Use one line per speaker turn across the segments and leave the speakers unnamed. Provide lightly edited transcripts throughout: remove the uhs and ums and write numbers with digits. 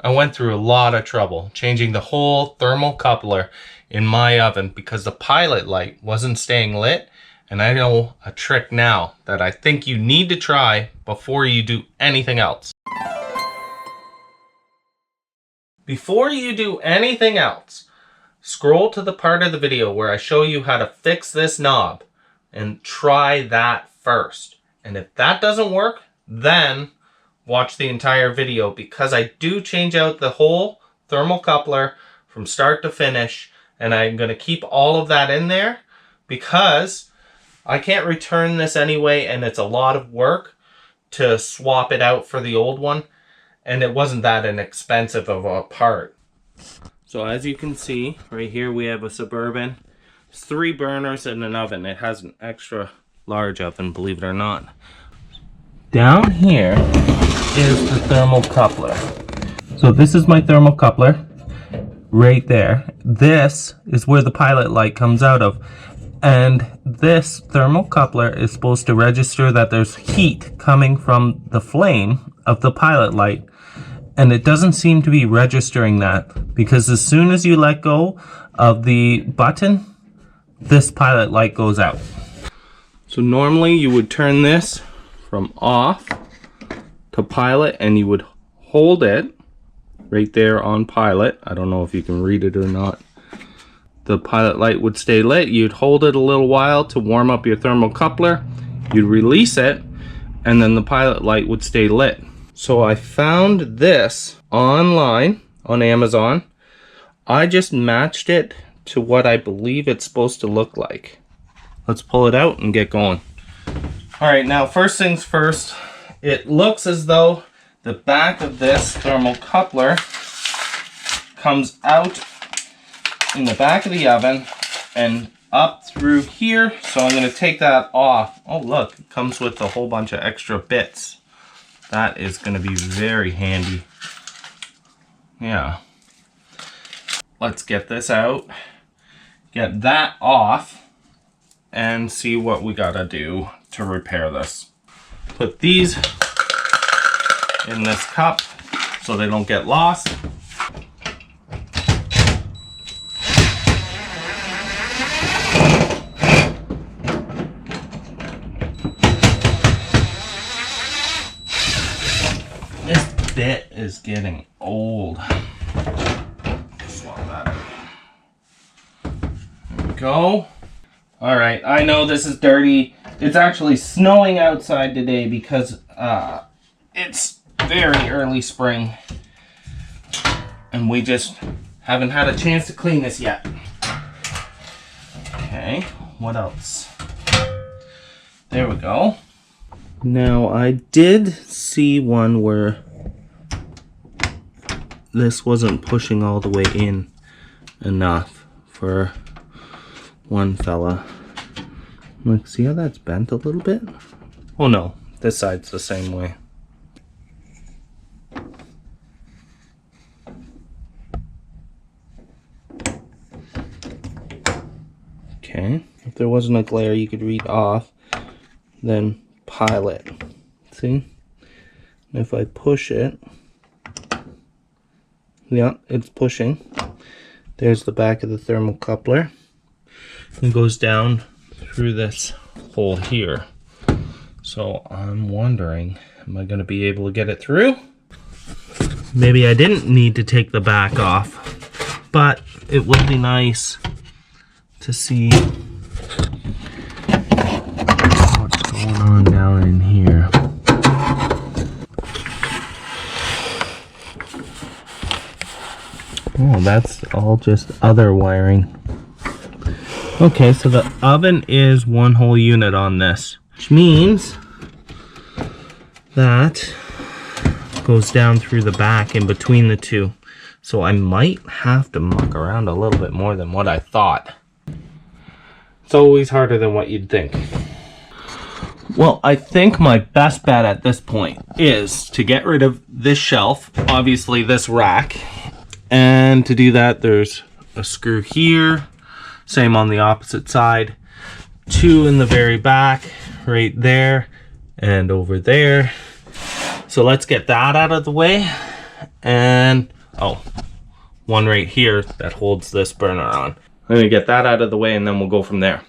I went through a lot of trouble changing the whole thermocoupler in my oven because the pilot light wasn't staying lit. And I know a trick now that I think you need to try before you do anything else. Before you do anything else, scroll to the part of the video where I show you how to fix this knob and try that first. And if that doesn't work, then watch the entire video because I do change out the whole thermocoupler from start to finish, and I'm going to keep all of that in there because I can't return this anyway, and it's a lot of work to swap it out for the old one, and it wasn't that inexpensive of a part. So as you can see right here, we have a Suburban. It's 3 burners and an oven. It has an extra large oven, believe it or not. Down here is the thermocoupler. So this is my thermocoupler right there. This is where the pilot light comes out of. And this thermocoupler is supposed to register that there's heat coming from the flame of the pilot light. And it doesn't seem to be registering that because as soon as you let go of the button, this pilot light goes out. So normally you would turn this from off to pilot and you would hold it right there on pilot. I don't know if you can read it or not. The pilot light would stay lit. You'd hold it a little while to warm up your thermocoupler. You'd release it and then the pilot light would stay lit. So I found this online on Amazon. I just matched it to what I believe it's supposed to look like. Let's pull it out and get going. Alright, now first things first, it looks as though the back of this thermocoupler comes out in the back of the oven and up through here. So I'm going to take that off. Oh look, it comes with a whole bunch of extra bits. That is going to be very handy. Yeah. Let's get this out, get that off, and see what we gotta do to repair this. Put these in this cup so they don't get lost. This bit is getting old. Swap that out. There we go. Alright, I know this is dirty. It's actually snowing outside today because it's very early spring. And we just haven't had a chance to clean this yet. Okay, what else? There we go. Now, I did see one where this wasn't pushing all the way in enough for one fella. Look, see how that's bent a little bit? Oh no, this side's the same way. Okay, if there wasn't a glare you could read off, then pilot. See? And if I push it, yeah, it's pushing. There's the back of the thermocoupler. It goes down through this hole here. So I'm wondering, am I going to be able to get it through? Maybe I didn't need to take the back off, but it would be nice to see what's going on down in here. Oh, that's all just other wiring. Okay, so the oven is one whole unit on this, which means that goes down through the back in between the two. So I might have to muck around a little bit more than what I thought. It's always harder than what you'd think. Well, I think my best bet at this point is to get rid of this shelf, obviously this rack, and to do that there's a screw here, same on the opposite side, 2 in the very back, right there, and over there. So let's get that out of the way, and one right here that holds this burner on. I'm gonna get that out of the way and then we'll go from there.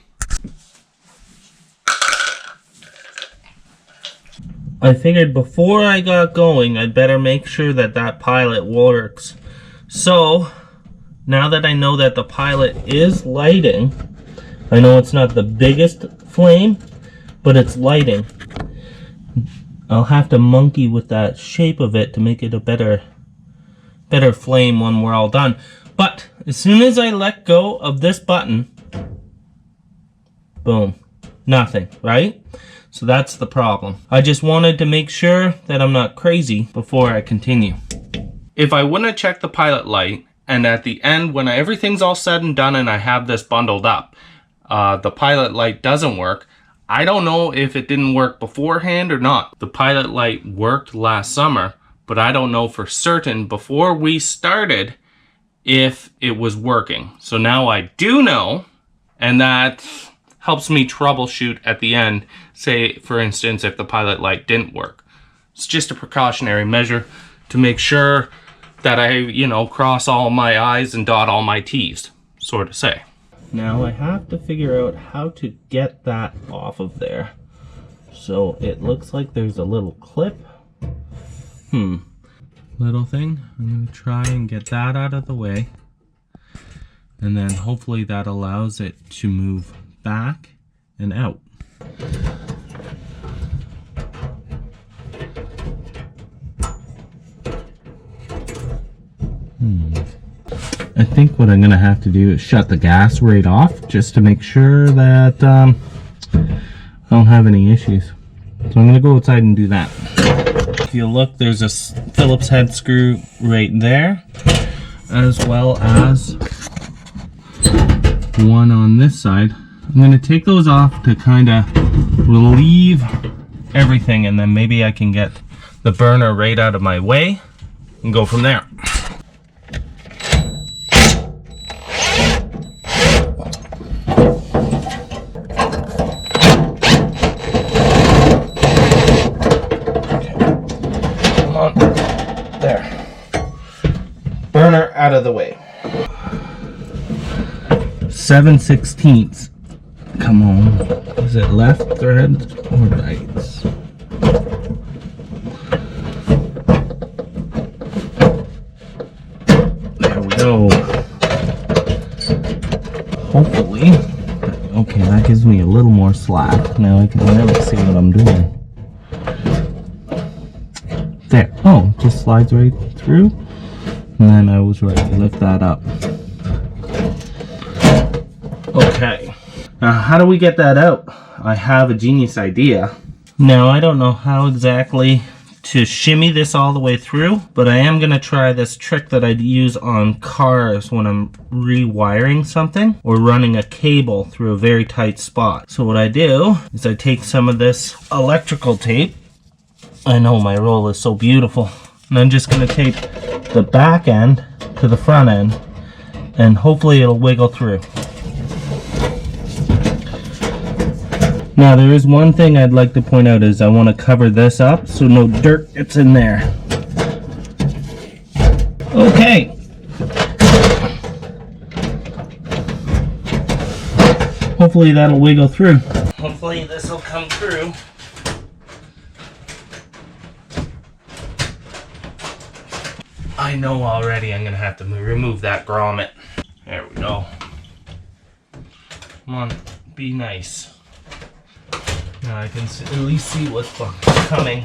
I figured before I got going, I'd better make sure that that pilot works. So now that I know that the pilot is lighting, I know it's not the biggest flame, but it's lighting. I'll have to monkey with that shape of it to make it a better flame when we're all done. But as soon as I let go of this button, boom, nothing, right? So that's the problem. I just wanted to make sure that I'm not crazy before I continue. If I wouldn't have checked the pilot light, and at the end when everything's all said and done and I have this bundled up, the pilot light doesn't work, I don't know if it didn't work beforehand or not. The pilot light worked last summer, but I don't know for certain before we started if it was working. So now I do know, and that helps me troubleshoot at the end. Say, for instance, if the pilot light didn't work. It's just a precautionary measure to make sure that I, cross all my I's and dot all my T's, sort of say. Now I have to figure out how to get that off of there. So it looks like there's a little clip. Little thing. I'm going to try and get that out of the way. And then hopefully that allows it to move back and out. I think what I'm going to have to do is shut the gas right off just to make sure that I don't have any issues. So I'm going to go outside and do that. If you look, there's a Phillips head screw right there, as well as one on this side. I'm going to take those off to kind of relieve everything, and then maybe I can get the burner right out of my way and go from there. Burner out of the way. 7/16. Come on. Is it left thread or right? There we go. Hopefully. Okay, that gives me a little more slack. Now I can really see what I'm doing. There. Oh, just slides right through. And then I was ready to lift that up. Okay. Now how do we get that out? I have a genius idea. Now I don't know how exactly to shimmy this all the way through, but I am going to try this trick that I'd use on cars when I'm rewiring something or running a cable through a very tight spot. So what I do is I take some of this electrical tape. I know my roll is so beautiful. And I'm just going to tape the back end to the front end, and hopefully it'll wiggle through. Now there is one thing I'd like to point out is I want to cover this up so no dirt gets in there. Okay. Hopefully that'll wiggle through. Hopefully this will come through. I know already I'm going to have to remove that grommet. There we go. Come on, be nice. Now I can at least see what's coming.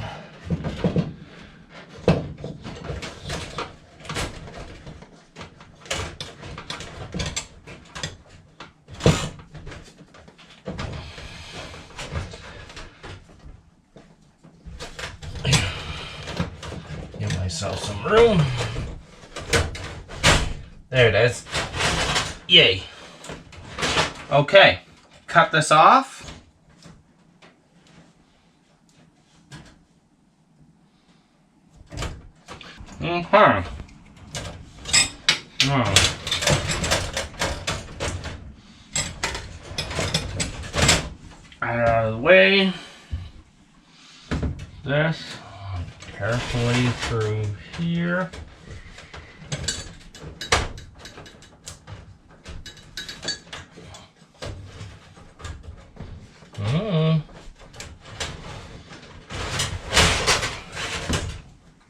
Give myself some room. There it is. Yay. Okay, cut this off. Okay. Now, out of the way. This. carefully through here.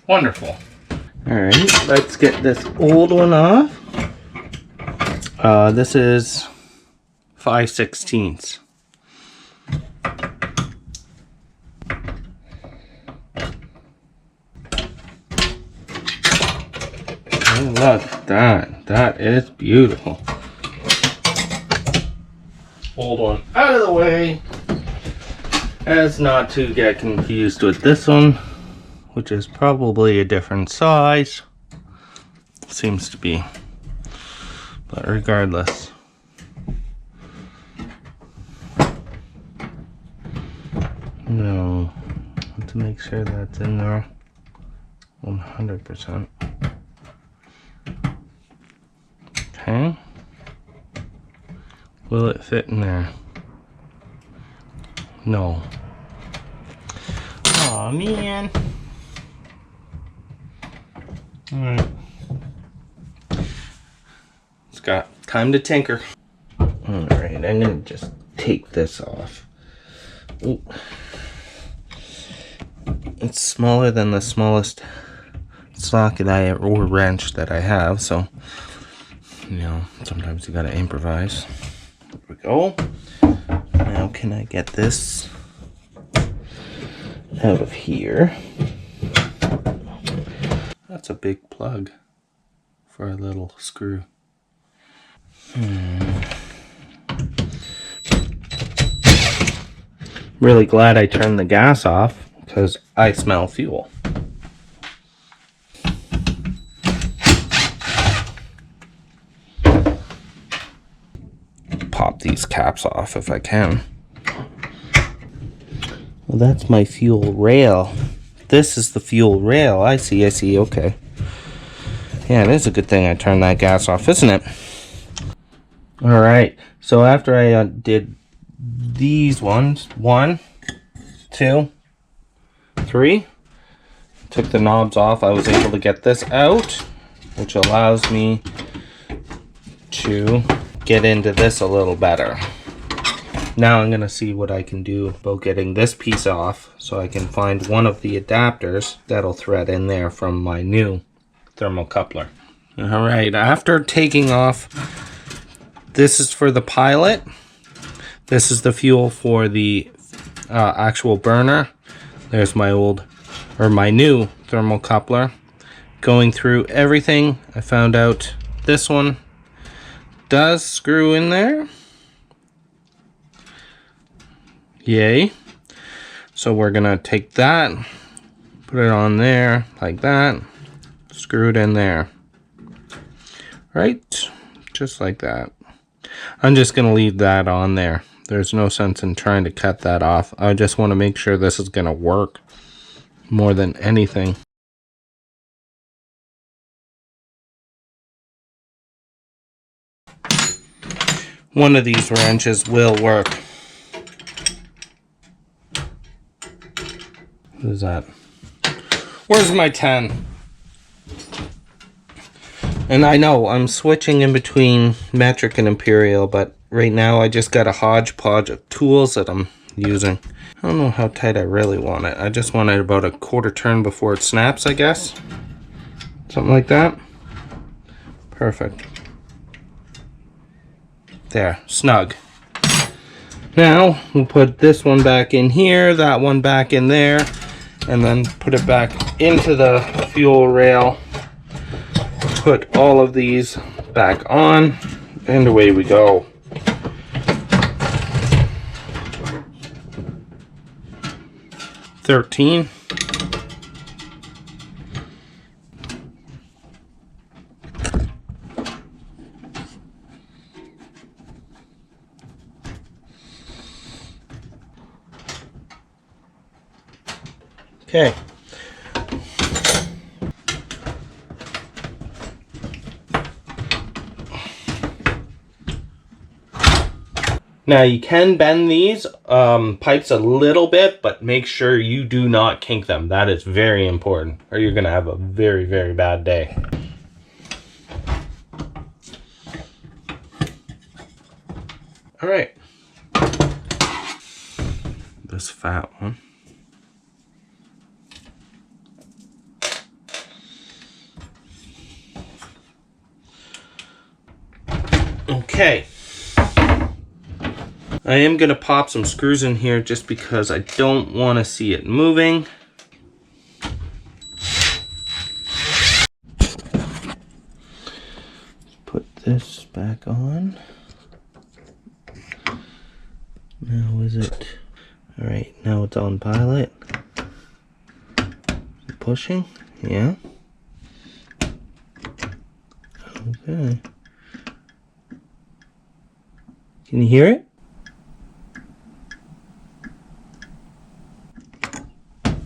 Wonderful. All right, let's get this old one off. This is 5/16. Oh, look at that. That is beautiful. Old one out of the way, as not to get confused with this one, which is probably a different size. Seems to be. But regardless. No. I have to make sure that's in there 100%. Okay. Will it fit in there? No. Aw, man. Alright. It's got time to tinker. Alright, I'm gonna just take this off. Ooh. It's smaller than the smallest socket or wrench that I have, so you know, sometimes you gotta improvise. There we go. Now can I get this out of here? That's a big plug for a little screw. Really glad I turned the gas off because I smell fuel. Pop these caps off if I can. Well, that's my fuel rail. This is the fuel rail. I see, okay. Yeah, it is a good thing I turned that gas off, isn't it? Alright, so after I did these ones, 1, 2, 3, took the knobs off, I was able to get this out, which allows me to get into this a little better. Now I'm going to see what I can do about getting this piece off so I can find one of the adapters that'll thread in there from my new thermocoupler. Alright, after taking off, this is for the pilot. This is the fuel for the actual burner. There's my new thermocoupler. Going through everything, I found out this one does screw in there. Yay. So we're gonna take that, put it on there like that, screw it in there. Right? Just like that. I'm just gonna leave that on there. There's no sense in trying to cut that off. I just want to make sure this is gonna work more than anything. One of these wrenches will work. What is that? Where's my 10? And I know I'm switching in between metric and imperial, but right now I just got a hodgepodge of tools that I'm using. I don't know how tight I really want it. I just want it about a quarter turn before it snaps, I guess. Something like that. Perfect. There, snug. Now we'll put this one back in here, that one back in there, and then put it back into the fuel rail. Put all of these back on, and away we go. $13. Okay. Now you can bend these pipes a little bit, but make sure you do not kink them. That is very important, or you're gonna have a very, very bad day. All right. This fat one. Okay. I am going to pop some screws in here just because I don't want to see it moving. Put this back on. Now is it? Alright, now it's on pilot. Pushing? Yeah. Okay. Can you hear it?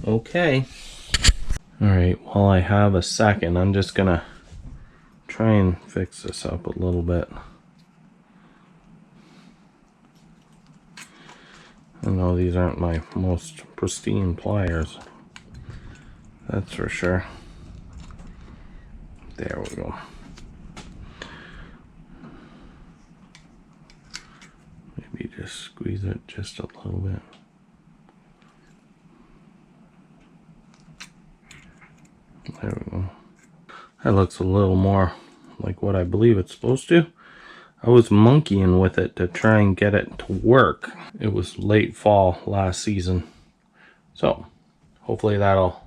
Okay. Alright, while I have a second, I'm just gonna try and fix this up a little bit. I know these aren't my most pristine pliers. That's for sure. There we go. Maybe just squeeze it just a little bit. There we go. That looks a little more like what I believe it's supposed to. I was monkeying with it to try and get it to work. It was late fall last season. So hopefully that'll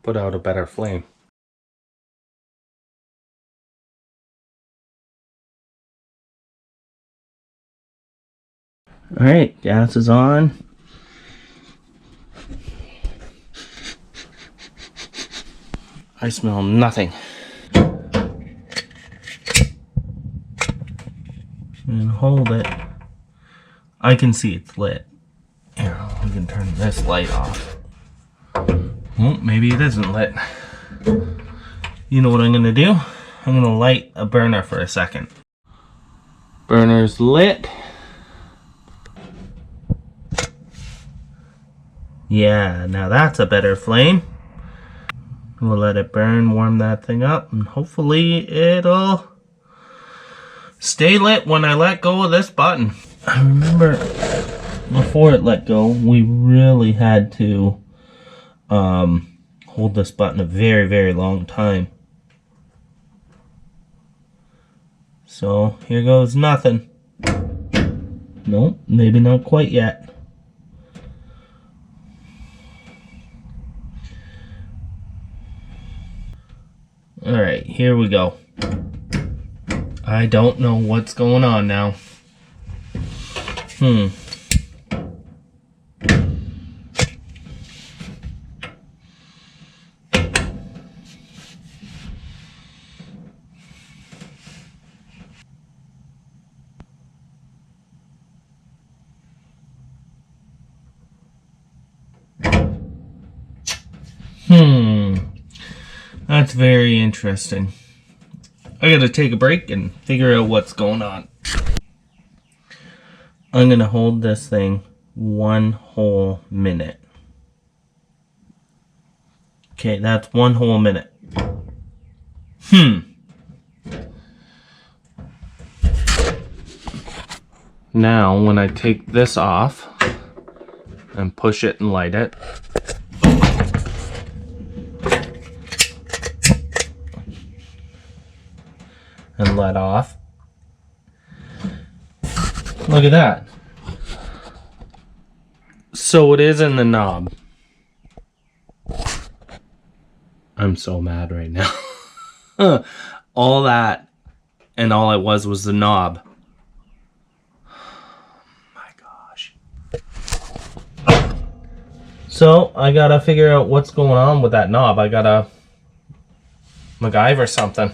put out a better flame. All right, gas is on. I smell nothing. And hold it. I can see it's lit. Here, we can turn this light off. Well, maybe it isn't lit. You know what I'm gonna do? I'm gonna light a burner for a second. Burner's lit. Yeah, now that's a better flame. We'll let it burn, warm that thing up, and hopefully it'll stay lit when I let go of this button. I remember before it let go, we really had to hold this button a very, very long time. So here goes nothing. Nope, maybe not quite yet. Alright, here we go. I don't know what's going on now. That's very interesting. I gotta take a break and figure out what's going on. I'm gonna hold this thing 1 whole minute. Okay, that's 1 whole minute. Now, when I take this off and push it and light it, and let off. Look at that. So it is in the knob. I'm so mad right now. All that and all it was the knob. My gosh. So I gotta figure out what's going on with that knob. I gotta MacGyver something.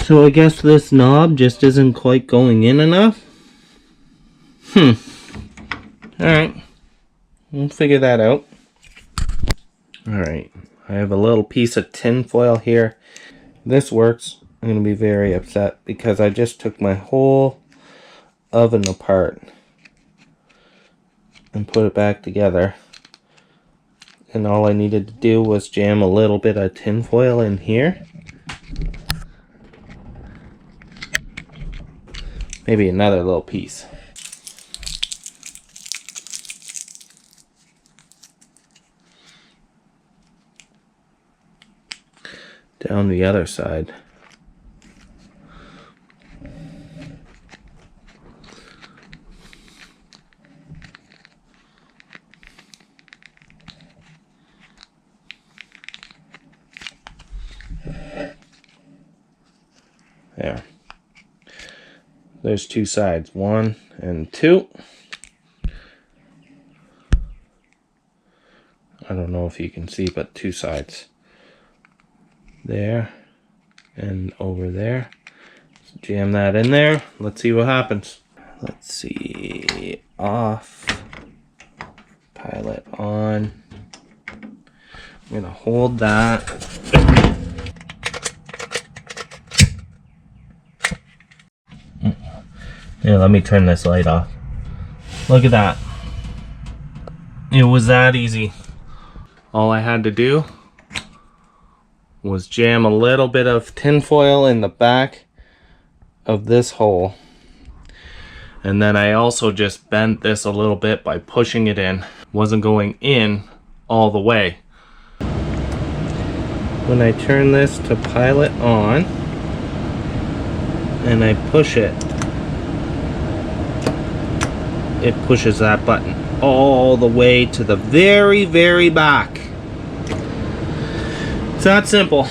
So I guess this knob just isn't quite going in enough. Alright. We'll figure that out. Alright. I have a little piece of tin foil here. This works. I'm going to be very upset because I just took my whole oven apart and put it back together. And all I needed to do was jam a little bit of tin foil in here. Maybe another little piece. Down the other side. There. There's two sides, 1 and 2. I don't know if you can see, but 2 sides. There and over there. So jam that in there. Let's see what happens. Let's see. Off. Pilot on. I'm gonna hold that. Yeah, let me turn this light off. Look at that. It was that easy. All I had to do was jam a little bit of tin foil in the back of this hole. And then I also just bent this a little bit by pushing it in. Wasn't going in all the way. When I turn this to pilot on and I push it, it pushes that button all the way to the very, very back. It's that simple.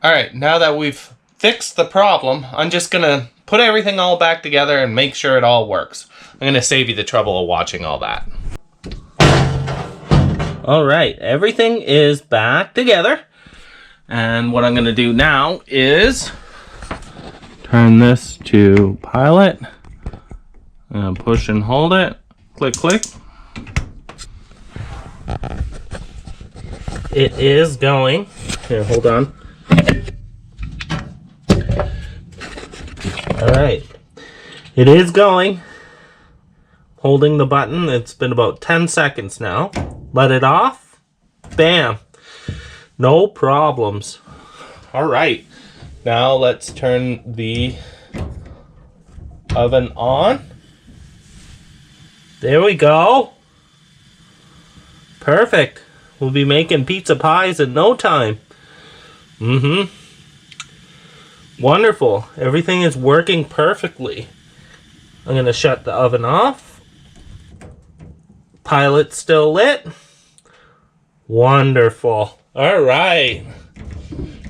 Alright, now that we've fixed the problem, I'm just gonna put everything all back together and make sure it all works. I'm gonna save you the trouble of watching all that. Alright, everything is back together. And what I'm gonna do now is turn this to pilot. And push and hold it. Click, click. It is going. Here, hold on. Alright. It is going. Holding the button. It's been about 10 seconds now. Let it off. Bam. No problems. Alright. Now let's turn the oven on. There we go. Perfect. We'll be making pizza pies in no time. Wonderful. Everything is working perfectly. I'm going to shut the oven off. Pilot's still lit. Wonderful. All right.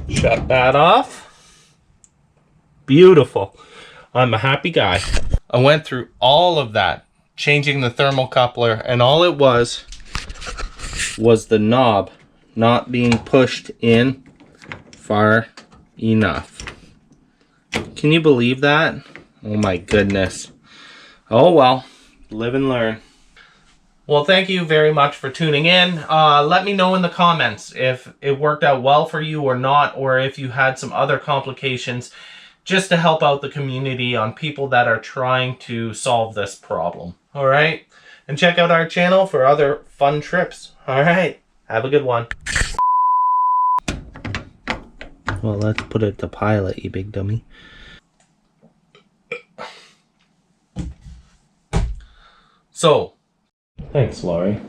Shut that off. Beautiful. I'm a happy guy. I went through all of that, changing the thermocoupler, and all it was the knob not being pushed in far enough. Can you believe that? Oh my goodness. Oh well, live and learn. Well, thank you very much for tuning in. Let me know in the comments if it worked out well for you or not, or if you had some other complications, just to help out the community on people that are trying to solve this problem. All right? And check out our channel for other fun trips. All right? Have a good one. Well, let's put it to pilot, you big dummy. So, thanks, Laurie.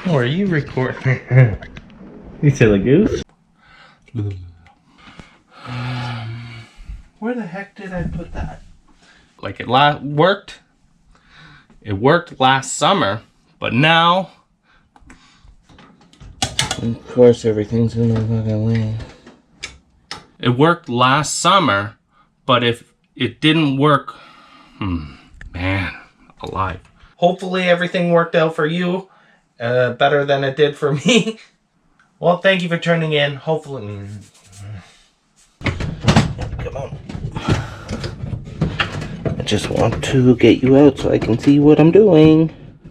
Oh, are you recording? You silly goose. Where the heck did I put that? Like it worked. It worked last summer, but now, of course, everything's in the fucking way. It worked last summer, but if it didn't work, man, alive. Hopefully everything worked out for you better than it did for me. Well, thank you for tuning in. Hopefully, come on. I just want to get you out so I can see what I'm doing.